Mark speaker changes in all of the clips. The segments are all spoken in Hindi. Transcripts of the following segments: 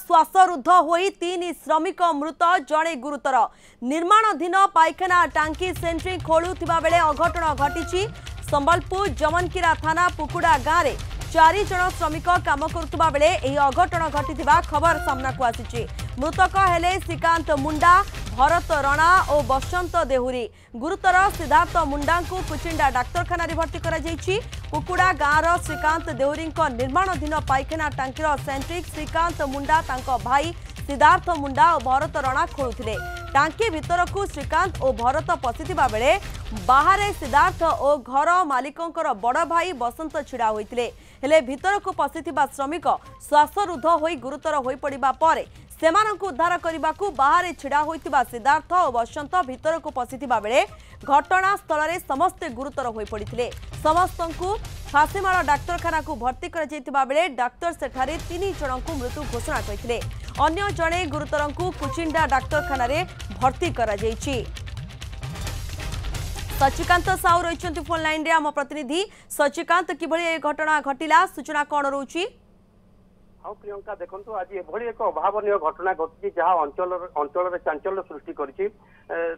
Speaker 1: श्वासरुद्ध होई 3 श्रमिक मृत जड़े गुरुतर निर्माणाधीन पायखाना टांकी सेंट्री खोलुथिबा बेले अघटन घटी संबलपुर जमनकीरा थाना पुकुड़ा गाँव में 4 जन श्रमिक काम करुवा बेले अघटन घटी खबर सामना को आसी। मृतक हेले श्रीकांत मुंडा भरत रणा और बसंत देहुरी गुरुतर सिद्धार्थ मुंडा को कुचिंडा डाक्तरखाना भर्ती करा जायछि। कुकुड़ा गाँव श्रीकांत देहुरी निर्माणाधीन पायखाना टांकीर सेंट्रिक श्रीकांत मुंडा तांको भाई सिद्धार्थ मुंडा और भरत रणा खोलुथिले। टांकी भितर को श्रीकांत और भरत पशिथिबा बेले बाहर सिद्धार्थ और घर मालिकंकर बड़ भाई बसंत छिड़ा होइतिले। हेले भितर को पशिथिबा श्रमिक श्वासरुद्ध होई गुरुतर होई पड़िबा परे सेमानंकु उद्धार करने को बाहर छिड़ा होइतिबा सिद्धार्थ और बसंत भितर को पशिथिबा बेले घटना स्थल में समस्ते गुरुतर होई पड़िथिले। समस्तंकु फांसीमाड़ डाक्तरखाना को भर्ती करा जायतिबा बेले डाक्तर सेठारे 3 जनंकु मृत्यु घोषणा करथिले। अन्य जणे गुरुतरंकु कुचिंडा डाक्तरखाना रे भर्ती करा जायछि। सचिकांत साहू रहिछन्ति फोन लाइन रे आम प्रतिनिधि। सचिकांत किभଳି घटना घटिला सूचना कोन रहउछि?
Speaker 2: हाँ प्रियंका देखो आज एभली एक अभावन घटना घटी जहाँ अंचल चांचल्य सृष्टि करिछि।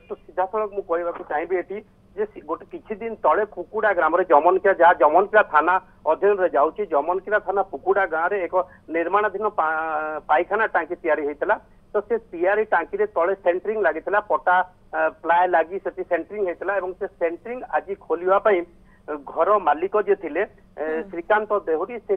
Speaker 2: तो सीधा सड़क मुझे कहवाक चाहिए ये जे गोटे किछि दिन तले कुकुड़ा ग्राम जमनकीरा जहाँ जमनकीरा थाना अधीन रे जाउछि जमनकीरा थाना कुकुड़ा गाँव में एक निर्माणाधीन पायखाना टांकी तैयारी होता। तो से तैयारी टांकी रे तले सेंटरिंग लगी पटा प्लाय लगी से सेंटरिंग होता और से सेंटरिंग आज खोलवाई घर मालिक जे थिले श्रीकांत देहुरी से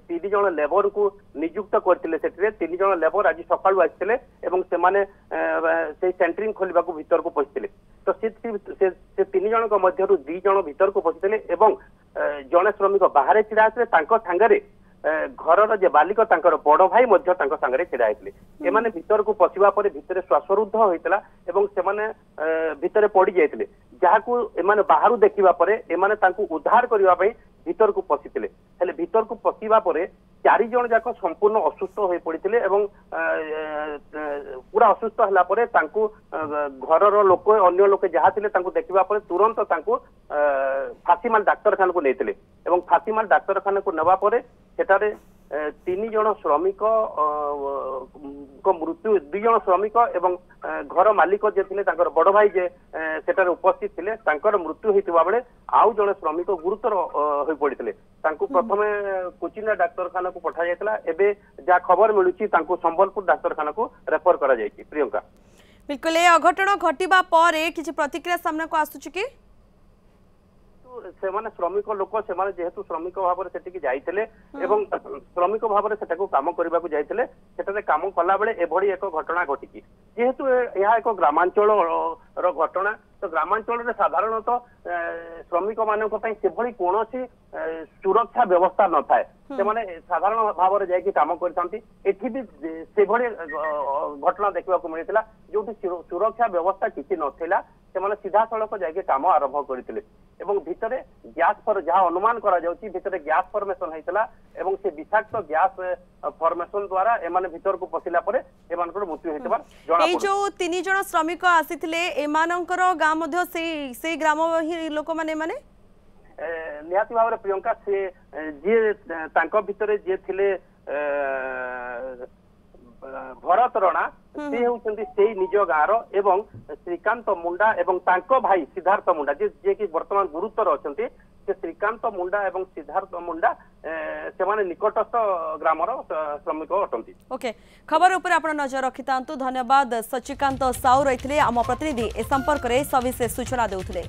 Speaker 2: 3 जन लेबर को नियुक्त करथिले। 3 जन लेबर आज सकाळु आसिथिले एवं सेमाने से सेंटरिंग खोलिबा को भीतर को पसिथिले। तो से 3 जन को मध्यरु 2 जन भीतर को पसिथिले एवं जने श्रमिक बाहर छिड़ा आथिले तांको संगरे घर जे मालिक तांकर बड़ भाई मध्य तांको संगरे छिड़ा आइथिले। एमाने भीतर को पसिबा परे भीतर श्वासरुद्ध होइतला एवं सेमाने भीतर पड़ी जाइथिले जहाकू एमाने बाहरु देखिबा परे एमाने तांको उद्धार करिबा पई भीतर को पसिथिले। हेले भीतर को पसिबा परे 4 जन जाक संपूर्ण असुस्थ होई पड़िथिले एवं पूरा असुस्थ हला परे तांको घरर लोक अन्य लोक जहा थिले तांको देखिबा परे तुरंत तांको फांसीमाल डाक्तरखाना को नेइथिले एवं फांसीमाल डाक्तरखाना को नेबा परे सेटारे 3 जन श्रमिक को मृत्यु 2 जन श्रमिक एवं घर मालिक जे थिले तांकर बड़ भाई जे सेटारे उपस्थित थिले तांकर मृत्यु होइतिबा बेले आउ जन श्रमिक गुरुतर होई पड़िथिले। तांको प्रथमे कुचिंडा डाक्तरखाना को पठा जायतला एबे जा खबर मिलुची तांको संबलपुर डाक्तरखाना को रेफर करा जायछि। प्रियंका
Speaker 1: बिल्कुल ए अघटन घटिबा परे किछि प्रतिक्रिया सामना को आसुछि कि
Speaker 2: से श्रमिक लोक से जेहेतु श्रमिक भाव से जाइए एवं श्रमिक भाव से काम करने को जाइए से काम कला बेले एभली एक घटना घटी जेहेतु यह एक ग्रामांचल घटना। तो ग्रामांचल में साधारणतः श्रमिक मान कौन सुरक्षा व्यवस्था न थाए से साधारण भाव में जाकि कम करती भी से घटना देखा मिलता जो सुरक्षा व्यवस्था किसी नाला से सीधा सड़क जाकि कम आरंभ करते एवं भितर गैस जहाँ अनुमान करा भितर गैस फॉर्मेशन होता एवं से विषाक्त गैस फॉर्मेशन द्वारा एमाने भितर को पशिला परे एमानकर मृत्यु होइतबा जणा
Speaker 1: ए जो 3 जन श्रमिक आसीथिले एमानकर गाम मध्य से ग्राम ही लोक माने माने
Speaker 2: निहाती भाव प्रियंका से जे तांको भितर जे थिले भरत रणा से होउछन्ती से निज गाँव एवं श्रीकांत मुंडा एवं तांको भाई सिद्धार्थ मुंडा जे कि वर्तमान गुरुतर अछन्ती से श्रीकांत मुंडा एवं सिद्धार्थ मुंडा से निकटस्थ ग्रामर श्रमिक अटंती।
Speaker 1: ओके खबर ऊपर आपण नजर रखितांतु। धन्यवाद। सचिकांत साहू रहिथिले आम प्रतिनिधि ए संपर्क रे सविशेष सूचना देउथिले।